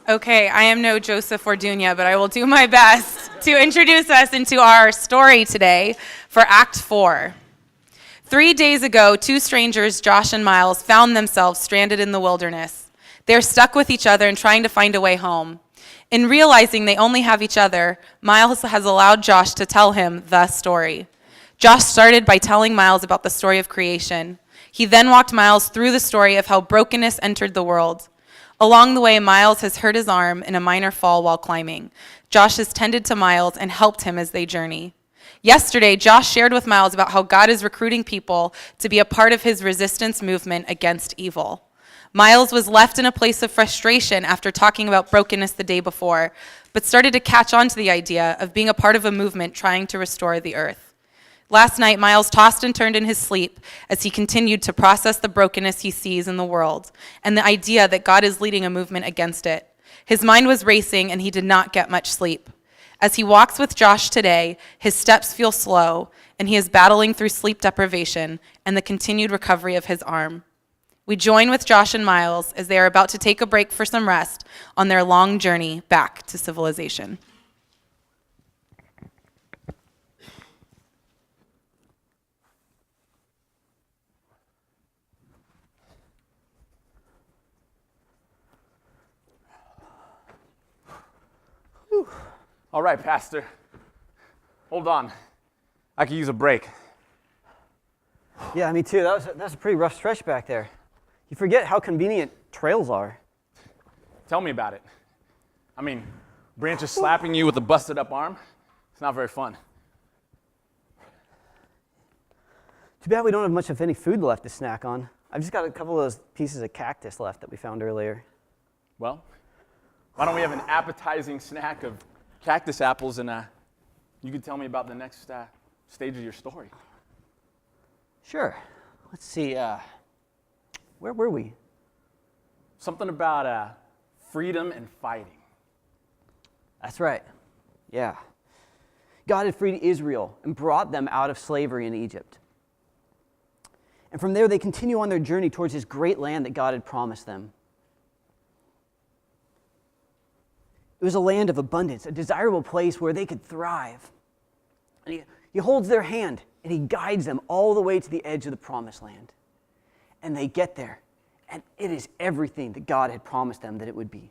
Okay, I am no Joseph Orduña, but I will do my best to introduce us into our story today for Act 4. 3 days ago, two strangers, Josh and Miles, found themselves stranded in the wilderness. They're stuck with each other and trying to find a way home. In realizing they only have each other, Miles has allowed Josh to tell him the story. Josh started by telling Miles about the story of creation. He then walked Miles through the story of how brokenness entered the world. Along the way, Miles has hurt his arm in a minor fall while climbing. Josh has tended to Miles and helped him as they journey. Yesterday, Josh shared with Miles about how God is recruiting people to be a part of his resistance movement against evil. Miles was left in a place of frustration after talking about brokenness the day before, but started to catch on to the idea of being a part of a movement trying to restore the earth. Last night, Miles tossed and turned in his sleep as he continued to process the brokenness he sees in the world and the idea that God is leading a movement against it. His mind was racing and he did not get much sleep. As he walks with Josh today, his steps feel slow and he is battling through sleep deprivation and the continued recovery of his arm. We join with Josh and Miles as they are about to take a break for some rest on their long journey back to civilization. All right, Pastor. Hold on. I could use a break. Yeah, me too. That's a pretty rough stretch back there. You forget how convenient trails are. Tell me about it. I mean, branches slapping you with a busted up arm, it's not very fun. Too bad we don't have much of any food left to snack on. I've just got a couple of those pieces of cactus left that we found earlier. Well, why don't we have an appetizing snack of cactus apples and you could tell me about the next stage of your story. Sure. Let's see. Where were we? Something about freedom and fighting. That's right. Yeah. God had freed Israel and brought them out of slavery in Egypt. And from there, they continue on their journey towards this great land that God had promised them. It was a land of abundance, a desirable place where they could thrive. And he holds their hand and he guides them all the way to the edge of the promised land. And they get there, and it is everything that God had promised them that it would be.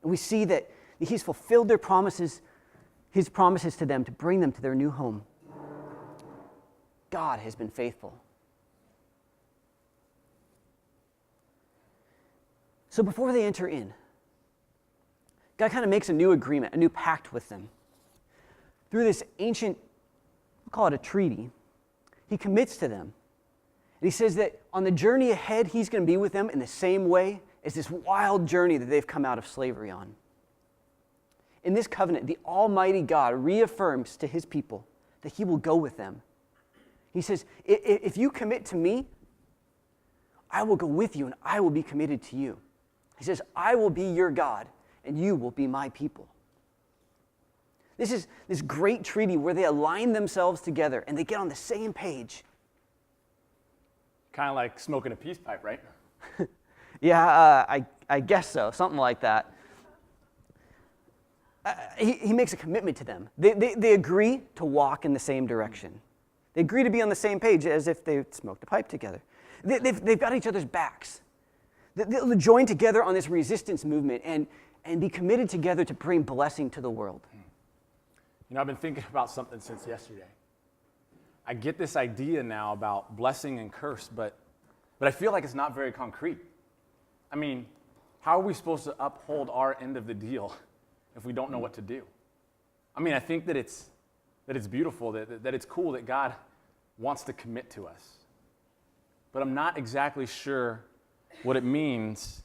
And we see that he's fulfilled their promises, his promises to them to bring them to their new home. God has been faithful. So before they enter in, God kind of makes a new agreement, a new pact with them. Through this ancient, we'll call it a treaty, he commits to them. And he says that on the journey ahead, he's going to be with them in the same way as this wild journey that they've come out of slavery on. In this covenant, the Almighty God reaffirms to his people that he will go with them. He says, if you commit to me, I will go with you and I will be committed to you. He says, I will be your God and you will be my people. This is this great treaty where they align themselves together and they get on the same page. Kind of like smoking a peace pipe, right? Yeah, I guess so, something like that. He makes a commitment to them. They agree to walk in the same direction. They agree to be on the same page as if they smoked a pipe together. They've got each other's backs. They'll join together on this resistance movement and be committed together to bring blessing to the world. You know, I've been thinking about something since yesterday. I get this idea now about blessing and curse, but I feel like it's not very concrete. I mean, how are we supposed to uphold our end of the deal if we don't know what to do? I mean, I think that it's beautiful, that it's cool that God wants to commit to us. But I'm not exactly sure what it means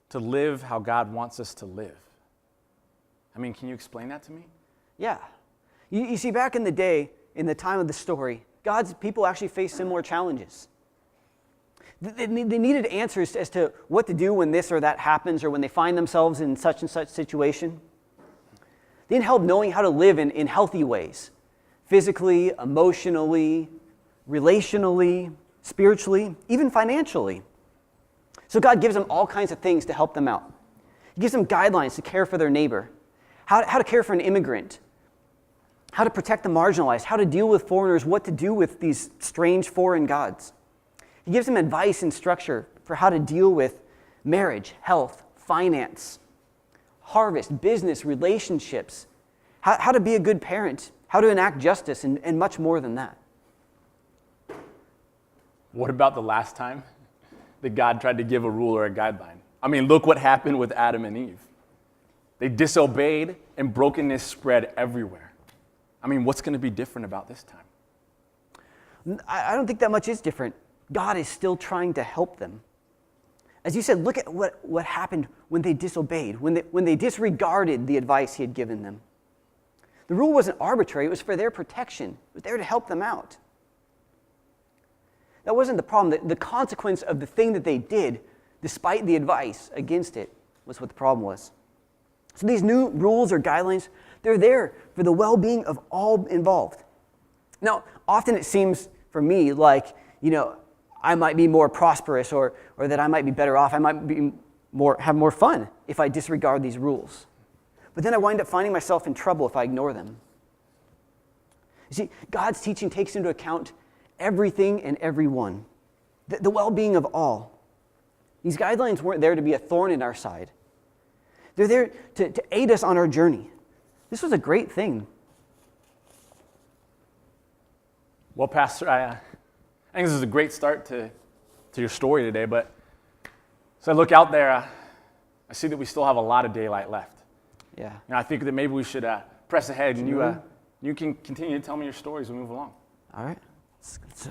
to live how God wants us to live. I mean, can you explain that to me? Yeah. You see, back in the day, in the time of the story, God's people actually faced similar challenges. They needed answers as to what to do when this or that happens or when they find themselves in such and such situation. They need help knowing how to live in healthy ways, physically, emotionally, relationally, spiritually, even financially. So God gives them all kinds of things to help them out. He gives them guidelines to care for their neighbor, how to care for an immigrant, how to protect the marginalized, how to deal with foreigners, what to do with these strange foreign gods. He gives them advice and structure for how to deal with marriage, health, finance, harvest, business, relationships, how to be a good parent, how to enact justice, and much more than that. What about the last time that God tried to give a rule or a guideline? I mean, look what happened with Adam and Eve. They disobeyed and brokenness spread everywhere. I mean, what's going to be different about this time? I don't think that much is different. God is still trying to help them. As you said, look at what happened when they disobeyed, when they disregarded the advice he had given them. The rule wasn't arbitrary, it was for their protection. It was there to help them out. That wasn't the problem. The consequence of the thing that they did, despite the advice against it, was what the problem was. So these new rules or guidelines, they're there for the well-being of all involved. Now, often it seems for me like, I might be more prosperous or that I might be better off. I might have more fun if I disregard these rules. But then I wind up finding myself in trouble if I ignore them. You see, God's teaching takes into account everything and everyone, the well-being of all. These guidelines weren't there to be a thorn in our side. They're there to aid us on our journey. This was a great thing. Well, Pastor, I think this is a great start to your story today, but so I look out there, I see that we still have a lot of daylight left. Yeah. I think that maybe we should press ahead and you can continue to tell me your stories as we move along. All right. Let's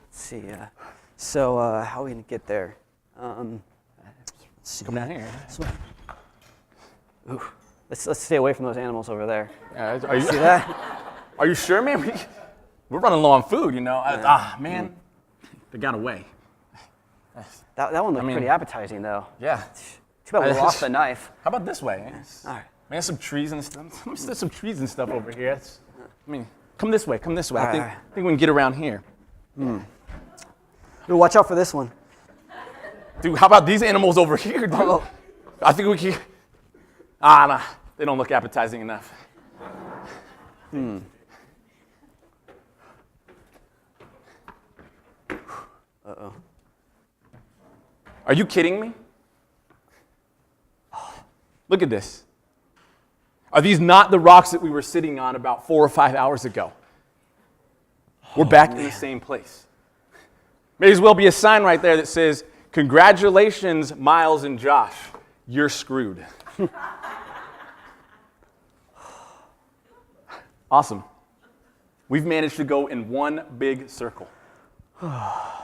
see. So how are we going to get there? Come down here. Ooh, let's stay away from those animals over there. Are you See that? Are you sure, man? We're running low on food, man. They got away. That one looked pretty appetizing, though. Yeah. Too bad we lost the knife. How about this way? All right. Man, some trees and stuff. There's some trees and stuff over here. Come this way. I think we can get around here. Ooh, watch out for this one. Dude, how about these animals over here, dude? Uh-oh. I think we can. Nah, they don't look appetizing enough. Uh-oh. Are you kidding me? Look at this. Are these not the rocks that we were sitting on about 4 or 5 hours ago? We're back in the same place. May as well be a sign right there that says, "Congratulations, Miles and Josh. You're screwed." Awesome. We've managed to go in one big circle. I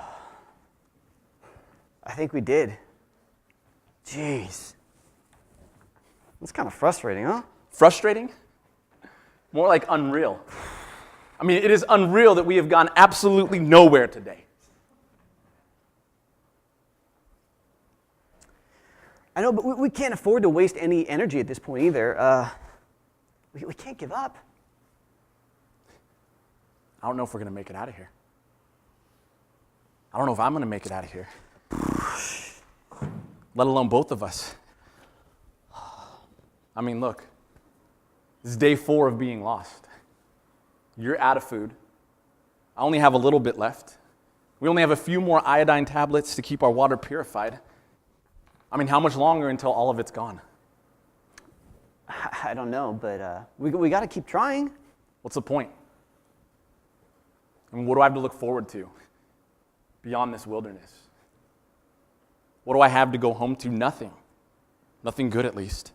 think we did. Jeez. That's kind of frustrating, huh? Frustrating? More like unreal. I mean, it is unreal that we have gone absolutely nowhere today. I know, but we can't afford to waste any energy at this point either. We can't give up. I don't know if we're going to make it out of here. I don't know if I'm going to make it out of here. Let alone both of us. I mean, look. This is day 4 of being lost. You're out of food. I only have a little bit left. We only have a few more iodine tablets to keep our water purified. I mean, how much longer until all of it's gone? I don't know, but we got to keep trying. What's the point? I mean, what do I have to look forward to beyond this wilderness? What do I have to go home to? Nothing. Nothing good, at least.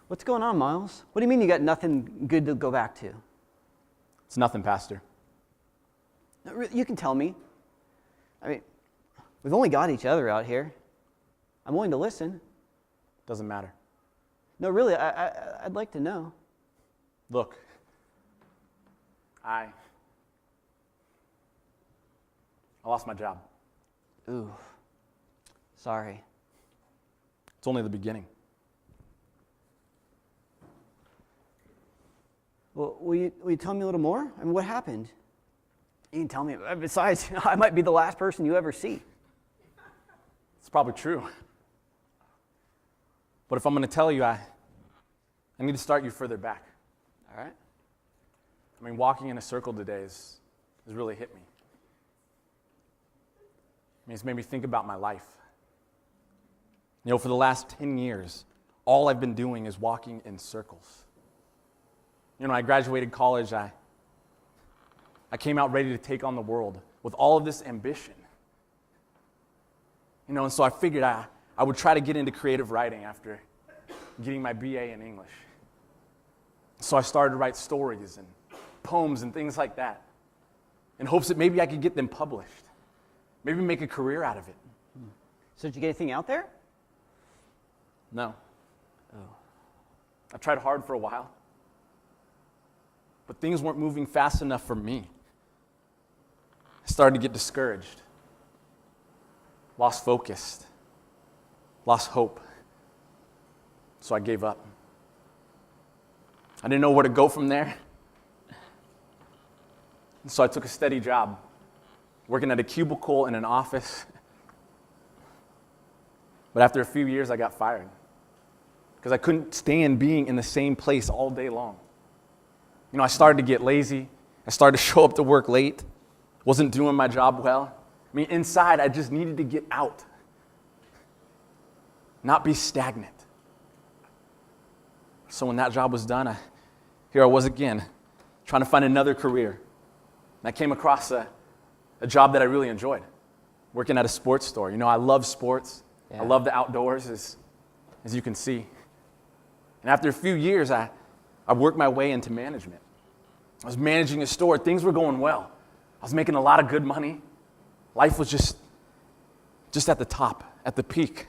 What's going on, Miles? What do you mean you got nothing good to go back to? It's nothing, Pastor. You can tell me. I mean, we've only got each other out here. I'm willing to listen. Doesn't matter. No, really, I'd like to know. Look, I lost my job. Ooh, sorry. It's only the beginning. Well, will you tell me a little more? I mean, what happened? You can tell me. Besides, I might be the last person you ever see. It's probably true. But if I'm going to tell you, I need to start you further back. All right. I mean, walking in a circle today has really hit me. I mean, it's made me think about my life. You know, for the last 10 years, all I've been doing is walking in circles. You know, I graduated college, I came out ready to take on the world with all of this ambition. You know, and so I figured I would try to get into creative writing after getting my BA in English. So I started to write stories and poems and things like that in hopes that maybe I could get them published, maybe make a career out of it. So did you get anything out there? No. Oh. I tried hard for a while, but things weren't moving fast enough for me. I started to get discouraged, lost focus, lost hope. So I gave up. I didn't know where to go from there. And so I took a steady job, working at a cubicle in an office. But after a few years, I got fired because I couldn't stand being in the same place all day long. You know, I started to get lazy. I started to show up to work late. Wasn't doing my job well. I mean, inside, I just needed to get out, not be stagnant. So when that job was done, here I was again, trying to find another career. And I came across a job that I really enjoyed, working at a sports store. You know, I love sports. Yeah. I love the outdoors, as you can see. And after a few years, I worked my way into management. I was managing a store. Things were going well. I was making a lot of good money. Life was just at the top, at the peak.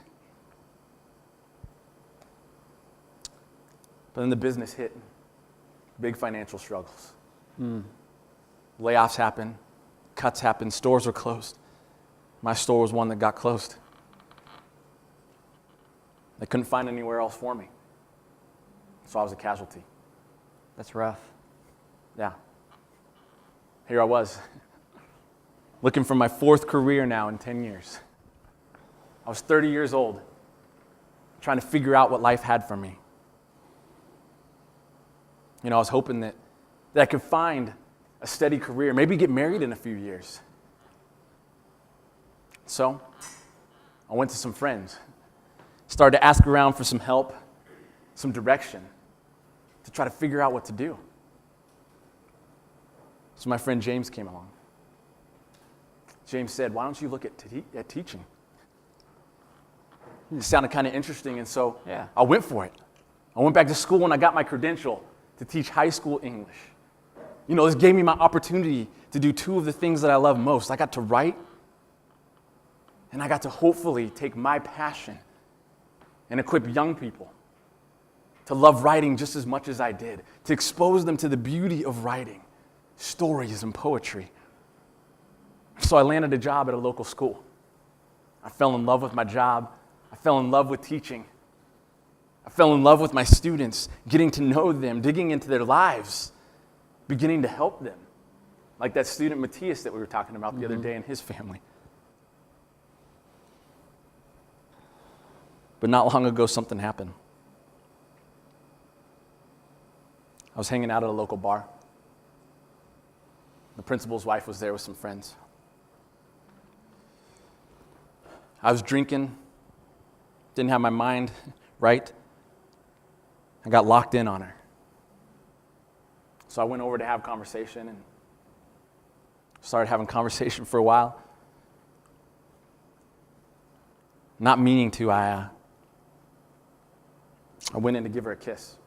But then the business hit. Big financial struggles. Layoffs happened. Cuts happened. Stores were closed. My store was one that got closed. They couldn't find anywhere else for me. So I was a casualty. That's rough. Yeah. Here I was, looking for my fourth career now in 10 years. I was 30 years old, trying to figure out what life had for me. You know, I was hoping that I could find a steady career, maybe get married in a few years. So I went to some friends, started to ask around for some help, some direction, to try to figure out what to do. So my friend James came along. James said, "Why don't you look at teaching?" It sounded kind of interesting, and so Yeah. I went for it. I went back to school and I got my credential to teach high school English. You know, this gave me my opportunity to do two of the things that I love most. I got to write, and I got to hopefully take my passion and equip young people to love writing just as much as I did, to expose them to the beauty of writing, stories and poetry. So I landed a job at a local school. I fell in love with my job. I fell in love with teaching. I fell in love with my students, getting to know them, digging into their lives, beginning to help them. Like that student Matthias that we were talking about the other day and his family. But not long ago, something happened. I was hanging out at a local bar. The principal's wife was there with some friends. I was drinking, didn't have my mind right. I got locked in on her. So I went over to have conversation and started having conversation for a while. Not meaning to, I went in to give her a kiss.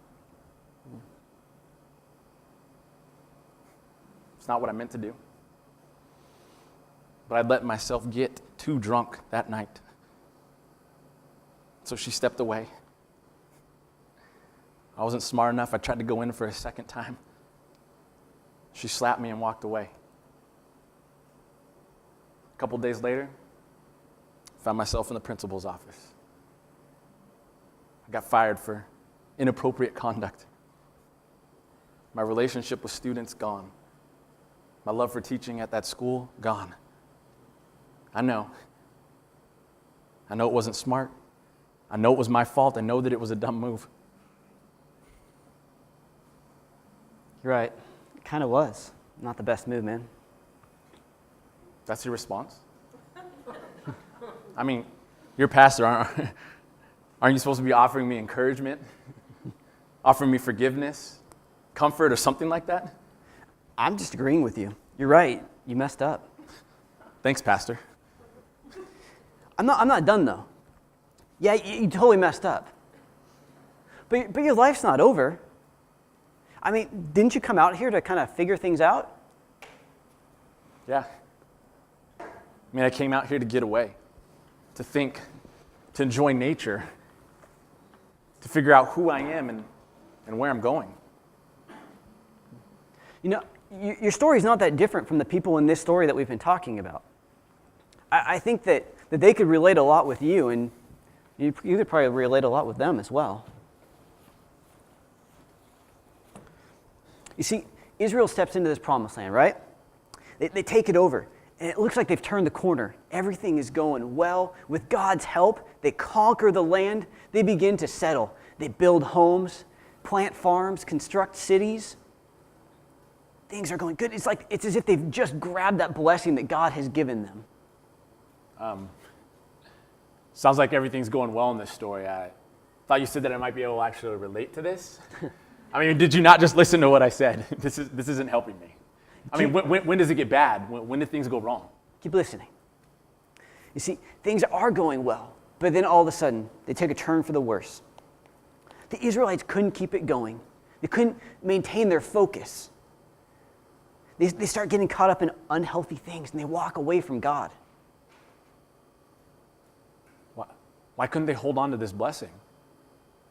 It's not what I meant to do. But I let myself get too drunk that night. So she stepped away. I wasn't smart enough. I tried to go in for a second time. She slapped me and walked away. A couple days later, I found myself in the principal's office. I got fired for inappropriate conduct. My relationship with students, gone. My love for teaching at that school, gone. I know it wasn't smart. I know it was my fault. I know that it was a dumb move. You're right. It kind of was. Not the best move, man. That's your response? I mean, you're a pastor. Aren't you supposed to be offering me encouragement? Offering me forgiveness, comfort, or something like that? I'm just agreeing with you. You're right. You messed up. Thanks, Pastor. I'm not done, though. Yeah, you totally messed up. But your life's not over. I mean, didn't you come out here to kind of figure things out? Yeah. I mean, I came out here to get away, to think, to enjoy nature, to figure out who I am and where I'm going. You know, your story's not that different from the people in this story that we've been talking about. I think that they could relate a lot with you, and you could probably relate a lot with them as well. You see, Israel steps into this promised land, right? They take it over, and it looks like they've turned the corner. Everything is going well. With God's help, they conquer the land. They begin to settle. They build homes, plant farms, construct cities. Things are going good. It's as if they've just grabbed that blessing that God has given them. Sounds like everything's going well in this story. I thought you said that I might be able to actually relate to this. I mean, did you not just listen to what I said? This isn't helping me. I mean, when does it get bad? When do things go wrong? Keep listening. You see, things are going well, but then all of a sudden, they take a turn for the worse. The Israelites couldn't keep it going. They couldn't maintain their focus. They start getting caught up in unhealthy things, and they walk away from God. Why couldn't they hold on to this blessing?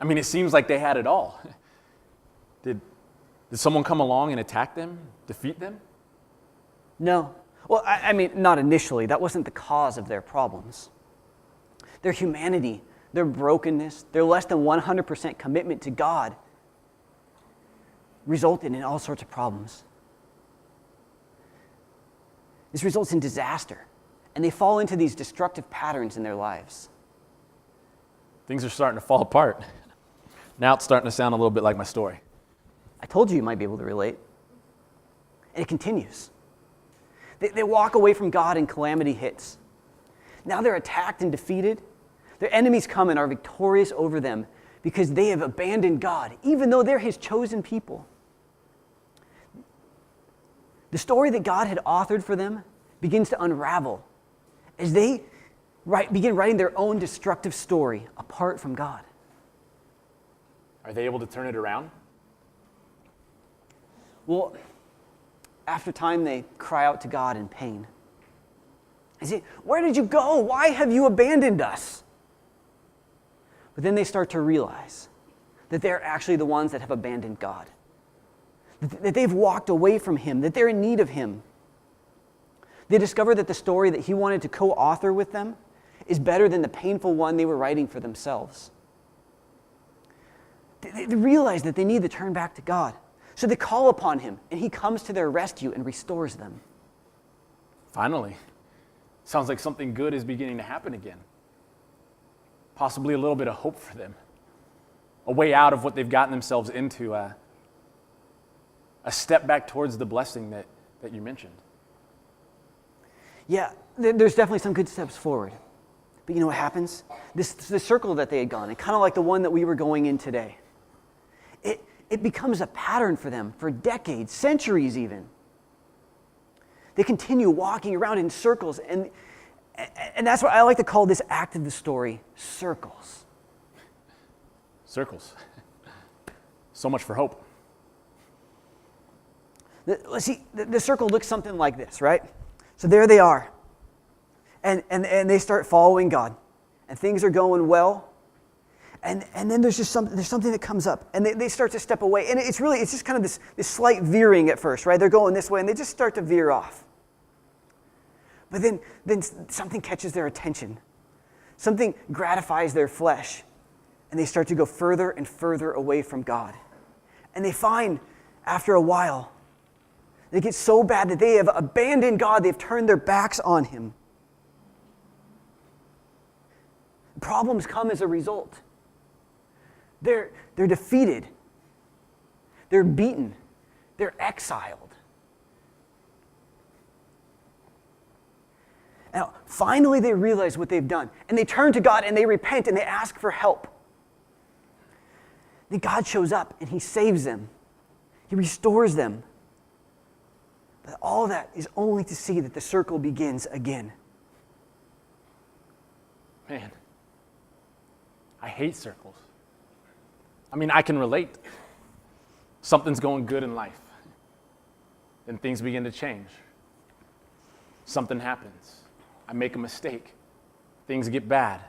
I mean, it seems like they had it all. Did someone come along and attack them, defeat them? No. Well, I mean, not initially. That wasn't the cause of their problems. Their humanity, their brokenness, their less than 100% commitment to God resulted in all sorts of problems. This results in disaster, and they fall into these destructive patterns in their lives. Things are starting to fall apart. Now it's starting to sound a little bit like my story. I told you might be able to relate. And it continues. They walk away from God and calamity hits. Now they're attacked and defeated. Their enemies come and are victorious over them because they have abandoned God, even though they're His chosen people. The story that God had authored for them begins to unravel as they begin writing their own destructive story apart from God. Are they able to turn it around? Well, after time, they cry out to God in pain. They say, "Where did you go? Why have you abandoned us?" But then they start to realize that they're actually the ones that have abandoned God, that they've walked away from Him, that they're in need of Him. They discover that the story that He wanted to co-author with them is better than the painful one they were writing for themselves. They realize that they need to turn back to God. So they call upon Him, and He comes to their rescue and restores them. Finally. Sounds like something good is beginning to happen again. Possibly a little bit of hope for them. A way out of what they've gotten themselves into. A step back towards the blessing that you mentioned. Yeah, there's definitely some good steps forward. But you know what happens? This circle that they had gone in, kind of like the one that we were going in today, it becomes a pattern for them for decades, centuries even. They continue walking around in circles, and that's what I like to call this act of the story, circles. Circles. So much for hope. Let's see, the circle looks something like this, right? So there they are. And they start following God. And things are going well. And then there's something that comes up. And they start to step away. And it's just kind of this slight veering at first, right? They're going this way and they just start to veer off. But then something catches their attention. Something gratifies their flesh. And they start to go further and further away from God. And they find, after a while, they get so bad that they have abandoned God. They've turned their backs on Him. Problems come as a result. They're defeated. They're beaten. They're exiled. Now, finally they realize what they've done, and they turn to God and they repent and they ask for help. Then God shows up and he saves them. He restores them. But all that is only to see that the circle begins again. Man, I hate circles. I mean, I can relate. Something's going good in life. Then things begin to change. Something happens. I make a mistake. Things get bad.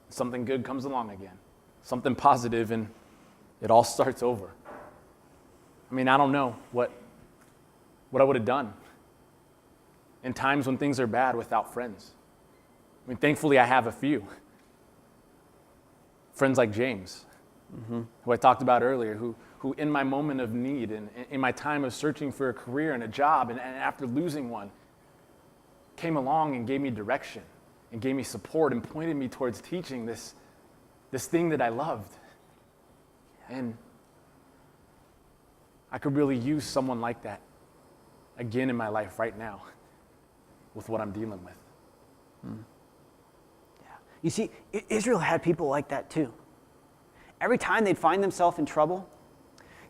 Something good comes along again. Something positive, and it all starts over. I mean, I don't know what I would have done in times when things are bad without friends. I mean, thankfully, I have a few. Friends like James, who I talked about earlier, who in my moment of need and in my time of searching for a career and a job, and after losing one, came along and gave me direction and gave me support and pointed me towards teaching this thing that I loved. And I could really use someone like that again in my life right now with what I'm dealing with. Yeah. You see, Israel had people like that too. Every time they'd find themselves in trouble,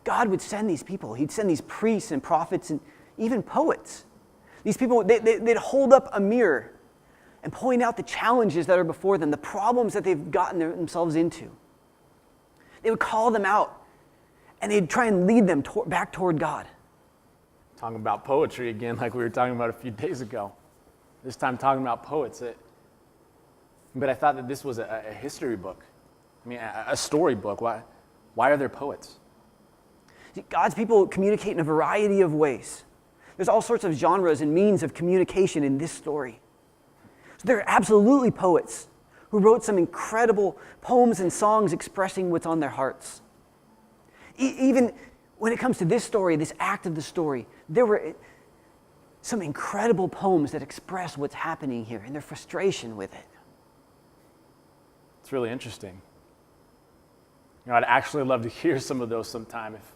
God would send these people. He'd send these priests and prophets and even poets. These people, they'd hold up a mirror and point out the challenges that are before them, the problems that they've gotten themselves into. They would call them out, and they'd try and lead them back toward God. Talking about poetry again, like we were talking about a few days ago. This time talking about poets. But I thought that this was a history book. I mean, a story book. Why are there poets? See, God's people communicate in a variety of ways. There's all sorts of genres and means of communication in this story. So there are absolutely poets who wrote some incredible poems and songs expressing what's on their hearts. Even when it comes to this story, this act of the story, there were some incredible poems that express what's happening here and their frustration with it. It's really interesting. You know, I'd actually love to hear some of those sometime if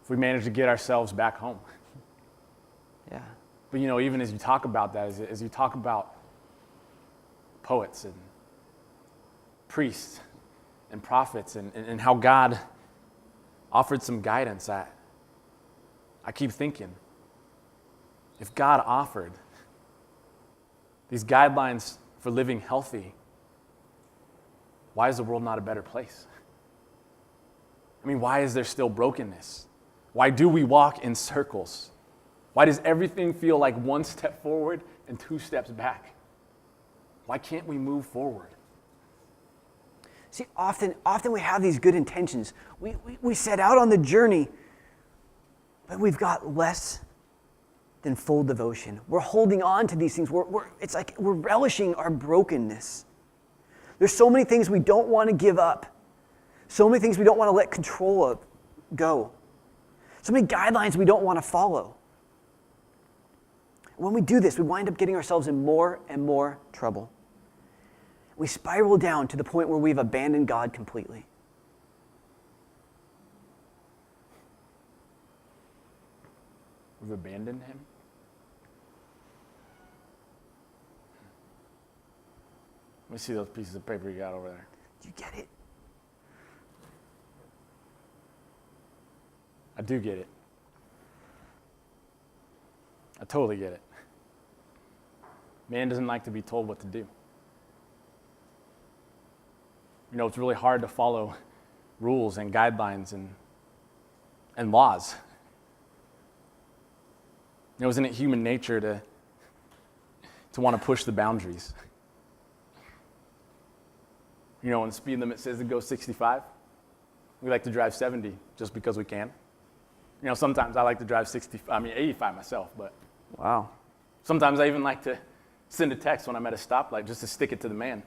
we manage to get ourselves back home. Yeah. But you know, even as you talk about that, as you talk about poets and priests and prophets and how God offered some guidance, I keep thinking, if God offered these guidelines for living healthy, why is the world not a better place? I mean, why is there still brokenness? Why do we walk in circles? Why does everything feel like one step forward and two steps back? Why can't we move forward? See, often we have these good intentions. We set out on the journey, but we've got less than full devotion. We're holding on to these things. It's like we're relishing our brokenness. There's so many things we don't want to give up. So many things we don't want to let control of go. So many guidelines we don't want to follow. When we do this, we wind up getting ourselves in more and more trouble. We spiral down to the point where we've abandoned God completely. We've abandoned him? Let me see those pieces of paper you got over there. Do you get it? I do get it. I totally get it. Man doesn't like to be told what to do. You know, it's really hard to follow rules and guidelines and laws. You know, isn't it human nature to want to push the boundaries? You know, when the speed limit says to go 65, we like to drive 70 just because we can. You know, sometimes I like to drive 85 myself, but Wow. sometimes I even like to send a text when I'm at a stoplight just to stick it to the man.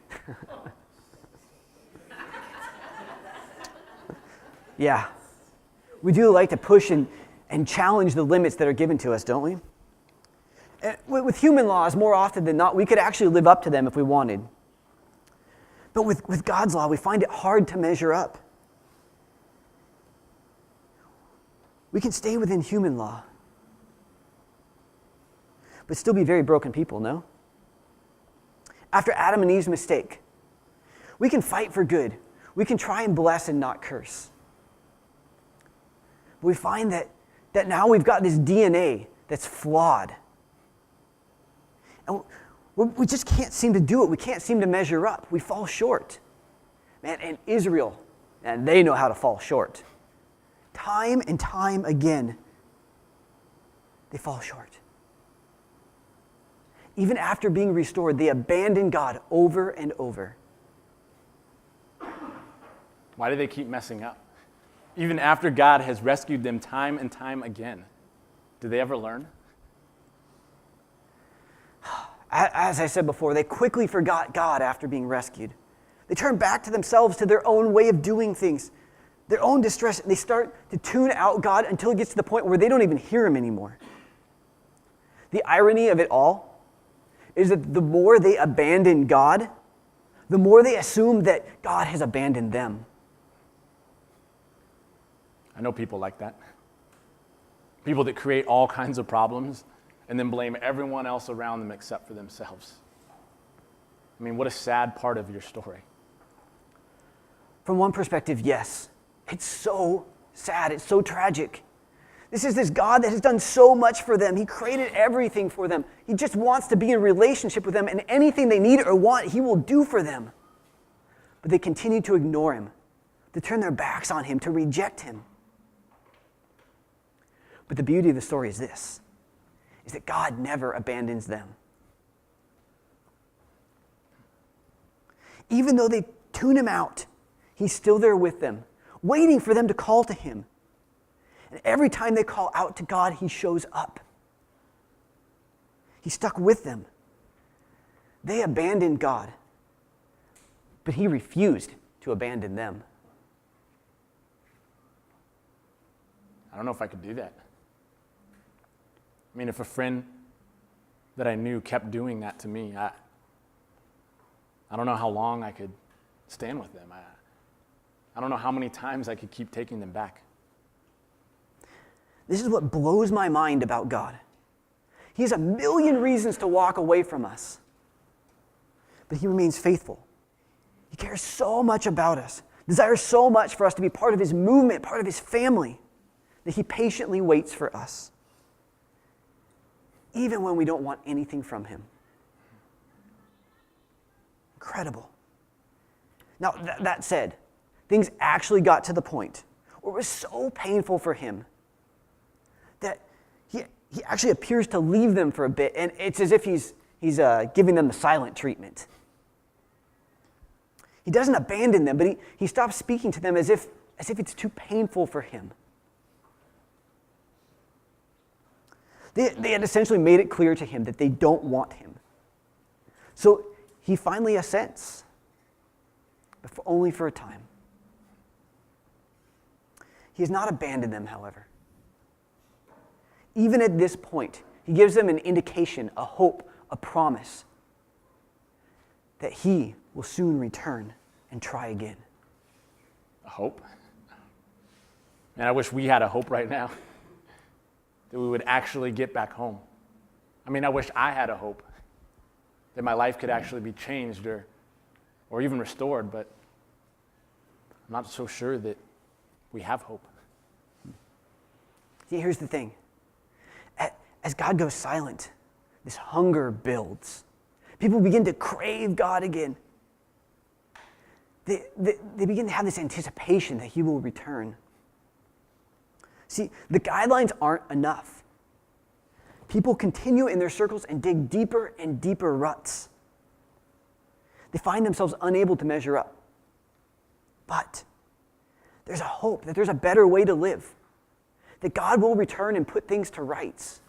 Yeah. We do like to push and challenge the limits that are given to us, don't we? And with human laws, more often than not, we could actually live up to them if we wanted. But with God's law, we find it hard to measure up. We can stay within human law, but still be very broken people, no? After Adam and Eve's mistake, we can fight for good. We can try and bless and not curse. But we find that now we've got this DNA that's flawed. And we just can't seem to do it. We can't seem to measure up. We fall short. Man, and Israel, and they know how to fall short. Time and time again, they fall short. Even after being restored, they abandon God over and over. Why do they keep messing up? Even after God has rescued them time and time again, do they ever learn? As I said before, they quickly forgot God after being rescued. They turned back to themselves, to their own way of doing things, their own distress. They start to tune out God until it gets to the point where they don't even hear him anymore. The irony of it all is that the more they abandon God, the more they assume that God has abandoned them. I know people like that. People that create all kinds of problems and then blame everyone else around them except for themselves. I mean, what a sad part of your story. From one perspective, yes. It's so sad. It's so tragic. This is this God that has done so much for them. He created everything for them. He just wants to be in relationship with them, and anything they need or want, he will do for them. But they continue to ignore him, to turn their backs on him, to reject him. But the beauty of the story is this, is that God never abandons them. Even though they tune him out, he's still there with them, waiting for them to call to him. And every time they call out to God, he shows up. He stuck with them. They abandoned God, but he refused to abandon them. I don't know if I could do that. I mean, if a friend that I knew kept doing that to me, I don't know how long I could stand with them. I don't know how many times I could keep taking them back. This is what blows my mind about God. He has a million reasons to walk away from us, but he remains faithful. He cares so much about us, desires so much for us to be part of his movement, part of his family, that he patiently waits for us, even when we don't want anything from him. Incredible. Now, that said, things actually got to the point where it was so painful for him that he actually appears to leave them for a bit, and it's as if he's giving them the silent treatment. He doesn't abandon them, but he stops speaking to them as if it's too painful for him. They had essentially made it clear to him that they don't want him. So he finally assents, but only for a time. He has not abandoned them, however. Even at this point, he gives them an indication, a hope, a promise that he will soon return and try again. A hope? Man, I wish we had a hope right now that we would actually get back home. I mean, I wish I had a hope that my life could actually be changed or even restored, but I'm not so sure that we have hope. See, here's the thing. As God goes silent, this hunger builds. People begin to crave God again. They begin to have this anticipation that he will return. See, the guidelines aren't enough. People continue in their circles and dig deeper and deeper ruts. They find themselves unable to measure up. But there's a hope that there's a better way to live, that God will return and put things to rights.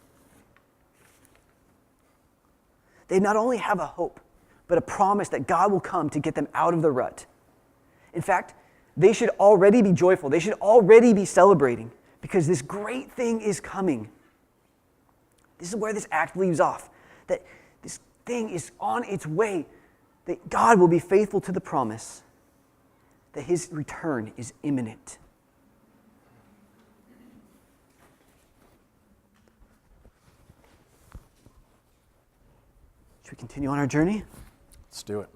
They not only have a hope, but a promise that God will come to get them out of the rut. In fact, they should already be joyful. They should already be celebrating because this great thing is coming. This is where this act leaves off, that this thing is on its way that God will be faithful to the promise that his return is imminent. Should we continue on our journey? Let's do it.